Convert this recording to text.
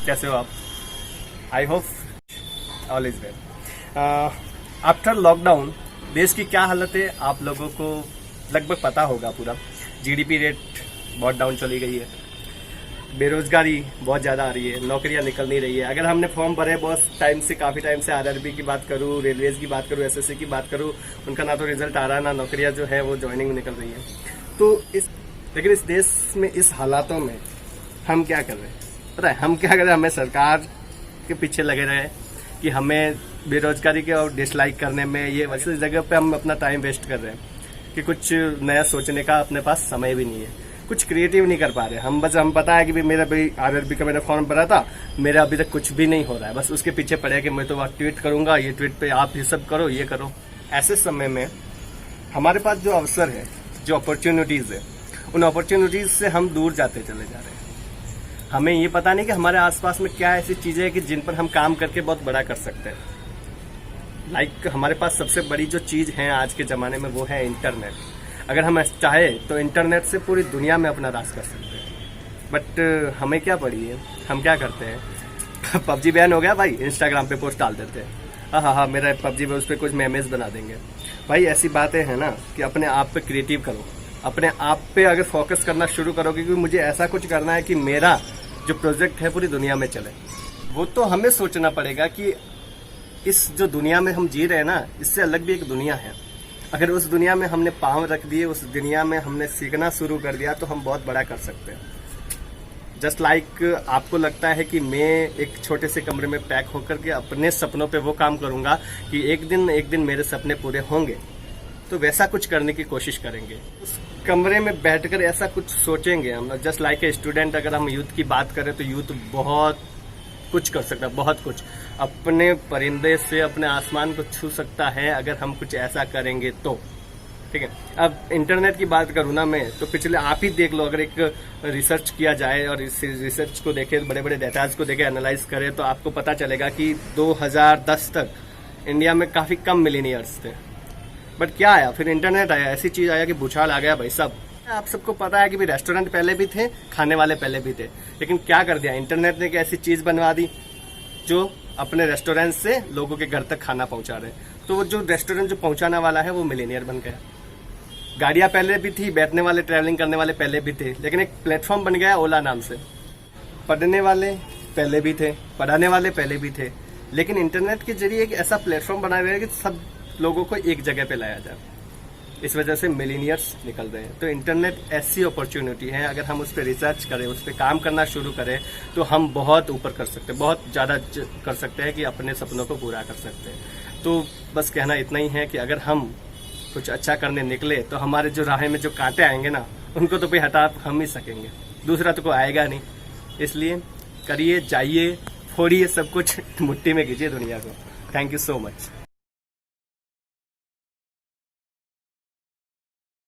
कैसे हो आप? I hope all is well. After lockdown देश की क्या हालत है आप लोगों को लगभग पता होगा पूरा। जीडीपी रेट बहुत डाउन चली गई है, बेरोजगारी बहुत ज़्यादा आ रही है, नौकरियां निकल नहीं रही है। अगर हमने फॉर्म भरे बहुत टाइम से, काफ़ी टाइम से, आरआरबी की बात करूँ, रेलवेज की बात करूँ, एसएससी की बात करूँ, उनका ना तो रिजल्ट आ रहा, ना नौकरियां जो है वो ज्वाइनिंग निकल रही है। तो लेकिन इस देश में इस हालातों में हम क्या कर रहे हैं पता है? हम क्या कर रहे हैं, हमें सरकार के पीछे लगे रहे कि हमें बेरोजगारी के और डिसलाइक करने में, ये वैसे जगह पे हम अपना टाइम वेस्ट कर रहे हैं कि कुछ नया सोचने का अपने पास समय भी नहीं है, कुछ क्रिएटिव नहीं कर पा रहे हम। बस हम पता है कि मेरा भाई आरआरबी का मैंने फॉर्म भरा था, मेरा अभी तक कुछ भी नहीं हो रहा है, बस उसके पीछे पड़े कि मैं तो वहाँ ट्वीट करूंगा, ये ट्वीट पे आप ये सब करो, ये करो। ऐसे समय में हमारे पास जो अवसर है, जो अपॉर्चुनिटीज है, उन अपॉर्चुनिटीज से हम दूर जाते चले जा रहे हैं। हमें ये पता नहीं कि हमारे आसपास में क्या ऐसी चीजें हैं कि जिन पर हम काम करके बहुत बड़ा कर सकते हैं। लाइक हमारे पास सबसे बड़ी जो चीज है आज के जमाने में वो है इंटरनेट। अगर हम चाहे तो इंटरनेट से पूरी दुनिया में अपना राज कर सकते हैं। बट हमें क्या पड़ी है, हम क्या करते हैं पबजी बैन हो गया भाई, इंस्टाग्राम पे पोस्ट डाल देते हैं, हाँ मेरा पबजी पे, उस पर कुछ मेमेज बना देंगे। भाई ऐसी बातें हैं ना कि अपने आप पे क्रिएटिव करो, अपने आप पे अगर फोकस करना शुरू करो, क्योंकि मुझे ऐसा कुछ करना है कि मेरा जो प्रोजेक्ट है पूरी दुनिया में चले। वो तो हमें सोचना पड़ेगा कि इस जो दुनिया में हम जी रहे हैं ना, इससे अलग भी एक दुनिया है। अगर उस दुनिया में हमने पाँव रख दिए, उस दुनिया में हमने सीखना शुरू कर दिया, तो हम बहुत बड़ा कर सकते हैं। जस्ट लाइक आपको लगता है कि मैं एक छोटे से कमरे में पैक होकर के अपने सपनों पे वो काम करूंगा कि एक दिन मेरे सपने पूरे होंगे, तो वैसा कुछ करने की कोशिश करेंगे। उस कमरे में बैठकर ऐसा कुछ सोचेंगे हम। जस्ट लाइक ए स्टूडेंट, अगर हम यूथ की बात करें तो यूथ बहुत कुछ कर सकता है, बहुत कुछ। अपने परिंदे से अपने आसमान को छू सकता है अगर हम कुछ ऐसा करेंगे तो। ठीक है, अब इंटरनेट की बात करूँ ना मैं, तो पिछले आप ही देख लो, अगर एक रिसर्च किया जाए और इस रिसर्च को देखे, बड़े बड़े डेटाज को देखे, एनालाइज करें, तो आपको पता चलेगा कि 2010 तक इंडिया में काफ़ी कम मिलीनियर्स थे। बट क्या आया फिर? इंटरनेट आया, ऐसी चीज आया कि भूचाल आ गया भाई सब। आप सबको पता है कि भी रेस्टोरेंट पहले भी थे, खाने वाले पहले भी थे, लेकिन क्या कर दिया इंटरनेट ने, एक ऐसी चीज बनवा दी जो अपने रेस्टोरेंट से लोगों के घर तक खाना पहुंचा रहे। तो वो जो रेस्टोरेंट जो पहुंचाने वाला है वो मिलीनियर बन गया। गाड़ियां पहले भी थी, बैठने वाले, ट्रैवलिंग करने वाले पहले भी थे, लेकिन एक प्लेटफॉर्म बन गया ओला नाम से। पढ़ने वाले पहले भी थे, पढ़ाने वाले पहले भी थे, लेकिन इंटरनेट के जरिए एक ऐसा प्लेटफॉर्म बनाया गया कि सब लोगों को एक जगह पे लाया जाए। इस वजह से मिलीनियर्स निकल रहे हैं। तो इंटरनेट ऐसी अपॉर्चुनिटी है, अगर हम उस पर रिसर्च करें, उस पर काम करना शुरू करें, तो हम बहुत ऊपर कर सकते हैं, बहुत ज़्यादा कर सकते हैं कि अपने सपनों को पूरा कर सकते हैं। तो बस कहना इतना ही है कि अगर हम कुछ अच्छा करने निकले तो हमारे जो राह में जो कांटे आएंगे ना, उनको तो कोई हटा हम ही सकेंगे, दूसरा तो कोई आएगा नहीं। इसलिए करिए, जाइए, फोड़िए सब कुछ, मुट्ठी में कीजिए दुनिया को। Thank you so much.